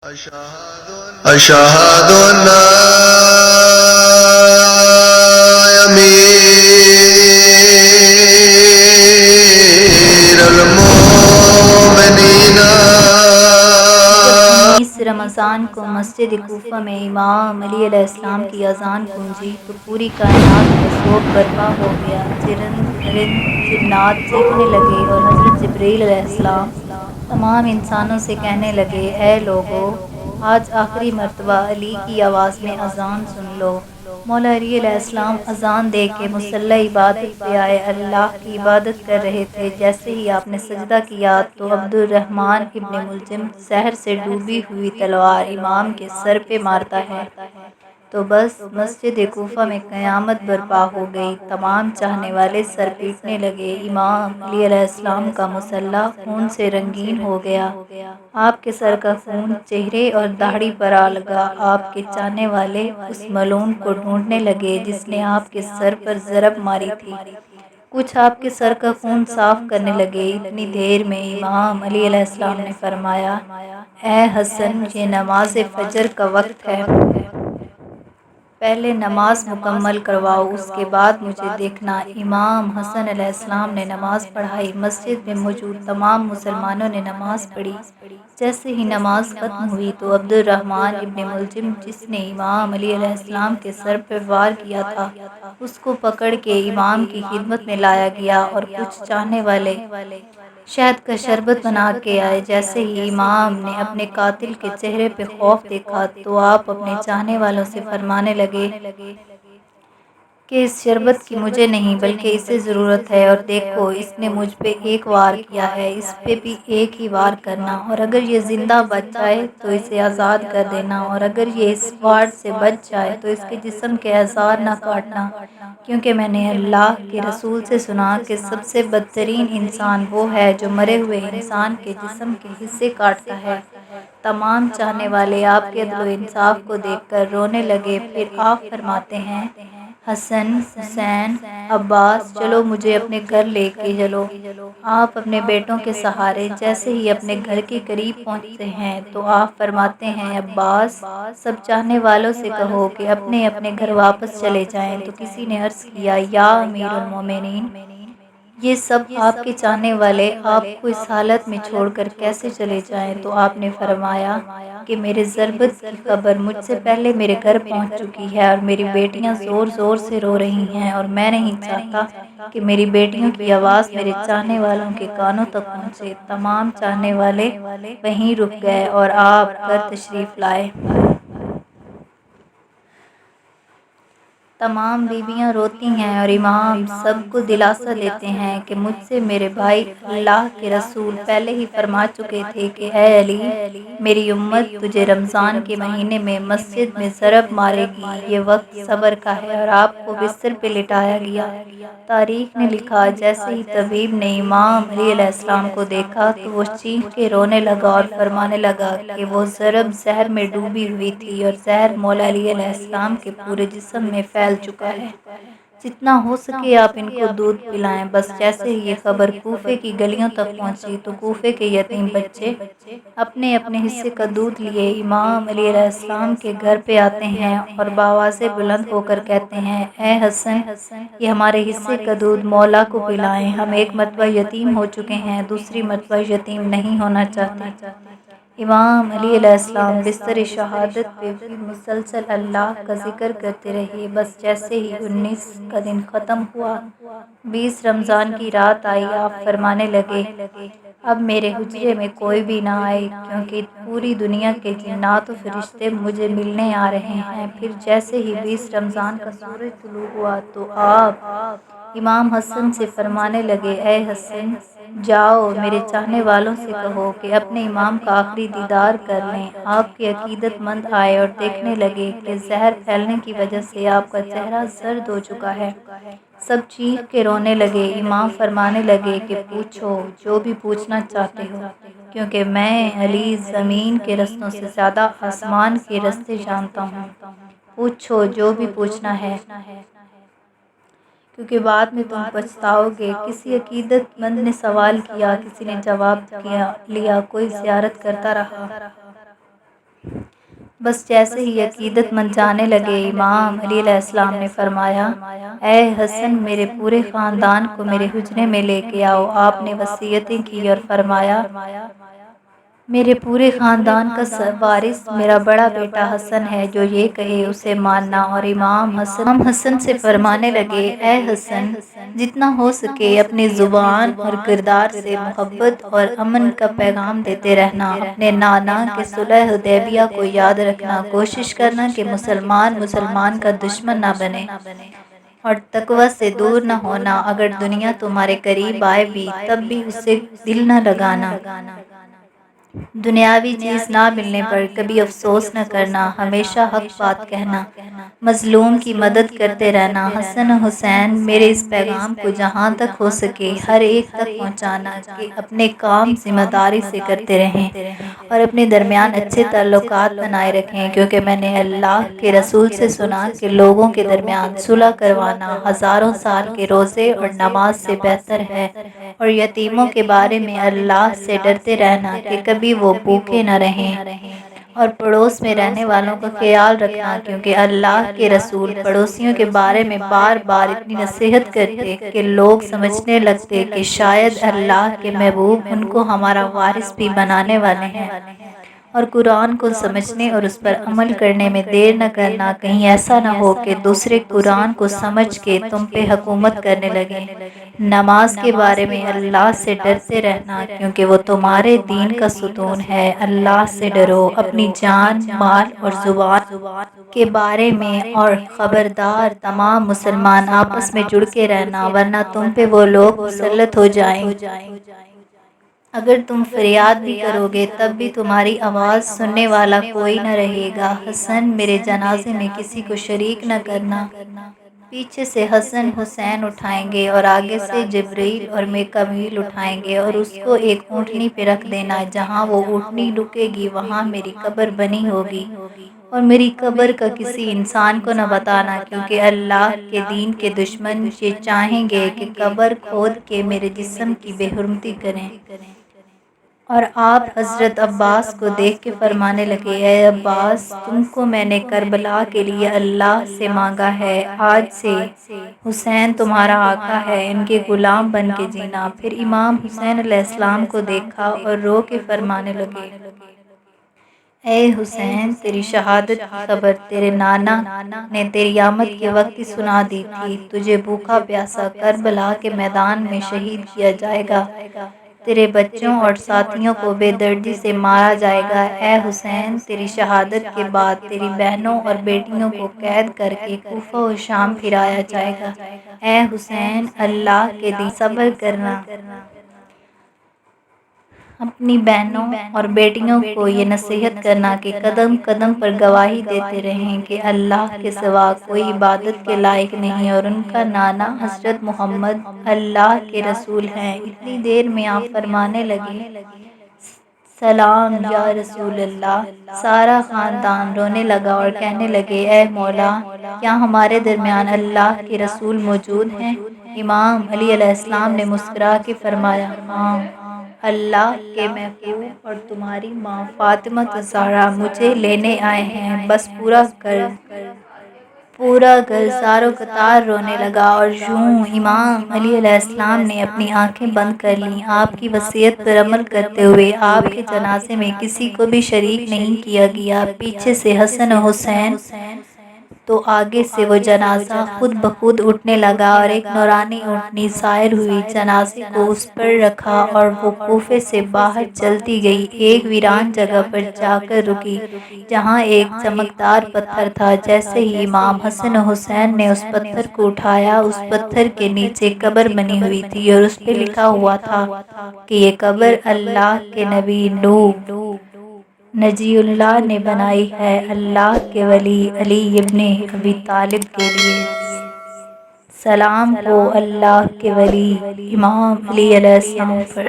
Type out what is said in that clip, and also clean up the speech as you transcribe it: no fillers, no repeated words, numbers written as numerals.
أشهد أن لا أمير المؤمنين. جب 19 رمضان کو مسجد کوفہ میں امام علی علیہ السلام کی اذان گونجی تو پوری کائنات میں سوگ برپا ہو گیا۔ چرند پرند جنات چیخنے لگے اور حضرت جبرائیل علیہ السلام تمام انسانوں سے کہنے لگے، اے لوگو، آج آخری مرتبہ علی کی آواز میں اذان سن لو۔ مولا علی علیہ السلام اذان دے کے مصلی عبادت پہ آئے، اللہ کی عبادت کر رہے تھے۔ جیسے ہی آپ نے سجدہ کیا تو عبد الرحمن ابن ملجم زہر سے ڈوبی ہوئی تلوار امام کے سر پہ مارتا ہے تو بس مسجد کوفہ میں قیامت برپا ہو گئی۔ تمام چاہنے والے سر پیٹنے لگے۔ امام علی علیہ السلام کا مصلی خون سے رنگین ہو گیا۔ آپ کے سر کا خون چہرے اور داڑھی پر آ لگا۔ آپ کے چاہنے والے اس ملعون کو ڈھونڈنے لگے جس نے آپ کے سر پر ضرب ماری تھی۔ کچھ آپ کے سر کا خون صاف کرنے لگے۔ اتنی دیر میں امام علی علیہ السلام نے فرمایا، اے حسن، یہ نماز فجر کا وقت ہے، پہلے نماز مکمل کرواؤ، اس کے بعد مجھے دیکھنا۔ امام حسن علیہ السلام نے نماز پڑھائی۔ مسجد میں موجود تمام مسلمانوں نے نماز پڑھی۔ جیسے ہی نماز ختم ہوئی تو عبد الرحمن ابن ملجم، جس نے امام علی علیہ السلام کے سر پر وار کیا تھا، اس کو پکڑ کے امام کی خدمت میں لایا گیا اور کچھ چاہنے والے شہد کا شربت بنا کے آئے۔ جیسے ہی امام نے اپنے قاتل کے چہرے پہ خوف دیکھا تو آپ اپنے چاہنے والوں سے فرمانے لگے کہ اس شربت کی مجھے نہیں بلکہ اسے ضرورت ہے، اور دیکھو اس نے مجھ پہ ایک وار کیا ہے، اس پہ بھی ایک ہی وار کرنا، اور اگر یہ زندہ بچ جائے تو اسے آزاد کر دینا، اور اگر یہ اس وار سے بچ جائے تو اس کے جسم کے اعضاء نہ کاٹنا، کیونکہ میں نے اللہ کے رسول سے سنا کہ سب سے بدترین انسان وہ ہے جو مرے ہوئے انسان کے جسم کے حصے کاٹتا ہے۔ تمام چاہنے والے آپ کے عدل و انصاف کو دیکھ کر رونے لگے۔ پھر آپ فرماتے ہیں، حسن، حسین، عباس، چلو مجھے اپنے گھر لے کے چلو۔ آپ اپنے بیٹوں کے سہارے جیسے ہی اپنے گھر کے قریب پہنچتے ہیں تو آپ فرماتے ہیں، عباس، سب چاہنے والوں سے کہو کہ اپنے اپنے گھر واپس چلے جائیں۔ تو کسی نے عرض کیا، یا امیر المومنین، یہ سب آپ کے چاہنے والے آپ کو اس حالت میں چھوڑ کر کیسے چلے جائیں؟ تو آپ نے فرمایا کہ میرے ضربت کی خبر مجھ سے پہلے میرے گھر پہنچ چکی ہے اور میری بیٹیاں زور زور سے رو رہی ہیں، اور میں نہیں چاہتا کہ میری بیٹیوں کی آواز میرے چاہنے والوں کے کانوں تک پہنچے۔ تمام چاہنے والے وہیں رک گئے اور آپ گھر تشریف لائے۔ تمام بیویاں روتی ہیں اور امام سب کو دلاسا دیتے ہیں کہ مجھ سے میرے بھائی اللہ کے رسول پہلے ہی فرما چکے تھے کہ اے علی، میری امت تجھے رمضان کے مہینے میں مسجد میں ضرب مارے گی، یہ وقت صبر کا ہے، اور آپ کو بستر پہ لٹایا گیا۔ تاریخ نے لکھا، جیسے ہی طبیب نے امام علی علیہ السلام کو دیکھا تو وہ چیخ کے رونے لگا اور فرمانے لگا کہ وہ ضرب زہر میں ڈوبی ہوئی تھی اور زہر مولا علی علیہ السلام کے پورے جسم میں پھیل چکا ہے، جتنا ہو سکے آپ ان کو دودھ پلائیں۔ بس جیسے ہی یہ خبر کوفے کی گلیوں تک پہنچی تو کوفے کے یتیم بچے اپنے اپنے حصے کا دودھ لیے امام علی علیہ السلام کے گھر پہ آتے ہیں اور بآوازیں بلند ہو کر کہتے ہیں، اے حسن، یہ ہمارے حصے کا دودھ مولا کو پلائیں، ہم ایک مرتبہ یتیم ہو چکے ہیں، دوسری مرتبہ یتیم نہیں ہونا چاہتے۔ امام علی علیہ السلام بستر شہادت پہ بھی مسلسل اللہ کا ذکر کرتے رہے۔ بس جیسے ہی 19 کا دن ختم ہوا، 20 رمضان کی رات آئی، آپ فرمانے لگے، اب میرے حجرے میں کوئی بھی نہ آئے کیونکہ پوری دنیا کے جنات و فرشتے مجھے ملنے آ رہے ہیں۔ پھر جیسے ہی 20 رمضان کا سورج طلوع ہوا تو آپ امام حسن سے فرمانے لگے، اے حسن، جاؤ میرے چاہنے والوں سے کہو کہ اپنے امام کا آخری دیدار کر لیں۔ آپ کے عقیدت مند آئے اور دیکھنے لگے کہ زہر پھیلنے کی وجہ سے آپ کا چہرہ زرد ہو چکا ہے۔ سب چیخ کے رونے لگے۔ امام فرمانے لگے کہ پوچھو جو بھی پوچھنا چاہتے ہو، کیونکہ میں علی زمین کے رستوں سے زیادہ آسمان کے رستے جانتا ہوں، پوچھو جو بھی پوچھنا ہے، کیونکہ بعد میں تم پچھتاؤ گے۔ کسی عقیدت مند نے سوال کیا، کسی نے جواب لیا، کوئی زیارت کرتا رہا۔ بس جیسے ہی عقیدت مند جانے لگے، امام علی علیہ السلام نے فرمایا، اے حسن، میرے پورے خاندان کو میرے حجرے میں لے کے آؤ۔ آپ نے وصیتیں کی اور فرمایا، میرے پورے خاندان کا وارث میرا بڑا بیٹا حسن ہے، جو یہ کہے اسے ماننا۔ اور امام حسن سے فرمانے لگے، اے حسن، جتنا ہو سکے اپنی زبان اور کردار سے محبت اور امن کا پیغام دیتے رہنا۔ اپنے نانا کے صلح حدیبیہ کو یاد رکھنا، کوشش کرنا کہ مسلمان کا دشمن نہ بنے، اور تقوی سے دور نہ ہونا۔ اگر دنیا تمہارے قریب آئے بھی تب بھی اسے دل نہ لگانا۔ دنیاوی چیز نہ ملنے پر کبھی افسوس نہ کرنا، ہمیشہ حق بات کہنا، مظلوم کی مدد کرتے رہنا۔ حسن و حسین، میرے اس پیغام کو جہاں تک ہو سکے ہر ایک تک پہنچانا کہ اپنے کام ذمہ داری سے کرتے رہیں اور اپنے درمیان اچھے تعلقات بنائے رکھیں، کیونکہ میں نے اللہ کے رسول سے سنا کہ لوگوں کے درمیان صلح کروانا ہزاروں سال کے روزے اور نماز سے بہتر ہے، اور یتیموں کے بارے میں اللہ سے ڈرتے رہنا کہ کبھی وہ بھوکے نہ رہیں، اور پڑوس میں رہنے والوں کا خیال رکھنا، کیونکہ اللہ کے رسول پڑوسیوں کے بارے میں بار بار اتنی نصیحت کرتے کہ لوگ سمجھنے لگتے کہ شاید اللہ کے محبوب ان کو ہمارا وارث بھی بنانے والے ہیں۔ اور قرآن کو سمجھنے اور اس پر عمل کرنے میں دیر نہ کرنا، کہیں ایسا نہ ہو کہ دوسرے قرآن کو سمجھ کے تم پہ حکومت کرنے لگیں۔ نماز کے بارے میں اللہ سے ڈرتے رہنا، کیونکہ وہ تمہارے دین کا ستون ہے۔ اللہ سے ڈرو اپنی جان، مال اور زبان کے بارے میں، اور خبردار تمام مسلمان آپس میں جڑ کے رہنا، ورنہ تم پہ وہ لوگ مسلط ہو جائیں۔ اگر تم فریاد بھی کرو گے تب بھی تمہاری آواز سننے والا کوئی نہ رہے گا۔ حسن، میرے جنازے میں کسی کو شریک نہ کرنا۔ پیچھے سے حسن حسین اٹھائیں گے اور آگے سے جبرائیل اور میکائیل اٹھائیں گے، اور اس کو ایک اونٹنی پہ رکھ دینا۔ جہاں وہ اونٹنی رکے گی وہاں میری قبر بنی ہوگی، اور میری قبر کا کسی انسان کو نہ بتانا، کیونکہ اللہ کے دین کے دشمن یہ چاہیں گے کہ قبر کھود کے میرے جسم کی بے حرمتی کریں۔ اور آپ حضرت عباس کو دیکھ کے فرمانے لگے، اے عباس، تم کو میں نے کربلا کے لیے اللہ سے مانگا ہے، آج سے حسین تمہارا آقا ہے، ان کے غلام بن کے جینا۔ پھر امام حسین علیہ السلام کو دیکھا اور رو کے فرمانے لگے، اے حسین، تیری شہادت کی خبر تیرے نانا نے تیری آمد کے وقت ہی سنا دی تھی۔ تجھے بھوکا پیاسا کربلا کے میدان میں شہید کیا جائے گا، تیرے بچوں اور ساتھیوں کو بے دردی سے مارا جائے گا۔ اے حسین، تیری شہادت کے بعد تیری بہنوں اور بیٹیوں کو قید کر کے کوفہ و شام پھرایا جائے گا۔ اے حسین، اللہ کے دین صبر کرنا۔ اپنی بہنوں اور بیٹیوں کو یہ نصیحت کرنا کہ قدم قدم پر گواہی دیتے رہیں کہ اللہ کے سوا کوئی عبادت کے لائق نہیں، اور ان کا نانا حضرت محمد اللہ کے رسول ہیں۔ اتنی دیر میں آپ فرمانے لگے، سلام یا رسول اللہ۔ سارا خاندان رونے لگا اور کہنے لگے، اے مولا، کیا ہمارے درمیان اللہ کے رسول موجود ہیں؟ امام علی علیہ السلام نے مسکرا کے فرمایا، ہاں، اللہ کے محبوب اور تمہاری ماں فاطمہ الزہرا مجھے لینے آئے ہیں۔ بس پورا گھر زار و قطار رونے لگا، اور یوں امام علی علیہ السلام نے اپنی آنکھیں بند کر لیں۔ آپ کی وصیت پر عمل کرتے ہوئے آپ کے جنازے میں کسی کو بھی شریک نہیں کیا گیا۔ پیچھے سے حسن و حسین تو آگے سے وہ جنازہ خود بخود اٹھنے لگا، اور ایک نورانی اونٹنی ظاہر ہوئی، جنازے کو اس پر رکھا، اور وہ کوفے سے باہر چلتی گئی، ایک ویران جگہ پر جا کر رکی جہاں ایک چمکدار پتھر تھا۔ جیسے ہی امام حسن و حسین نے اس پتھر کو اٹھایا، اس پتھر کے نیچے قبر بنی ہوئی تھی، اور اس پہ لکھا ہوا تھا کہ یہ قبر اللہ کے نبی نوح نجی اللہ نے بنائی ہے، اللہ کے ولی علی ابن ابی طالب کے لیے۔ سلام ہو اللہ کے ولی امام علی علیہ السلام پر۔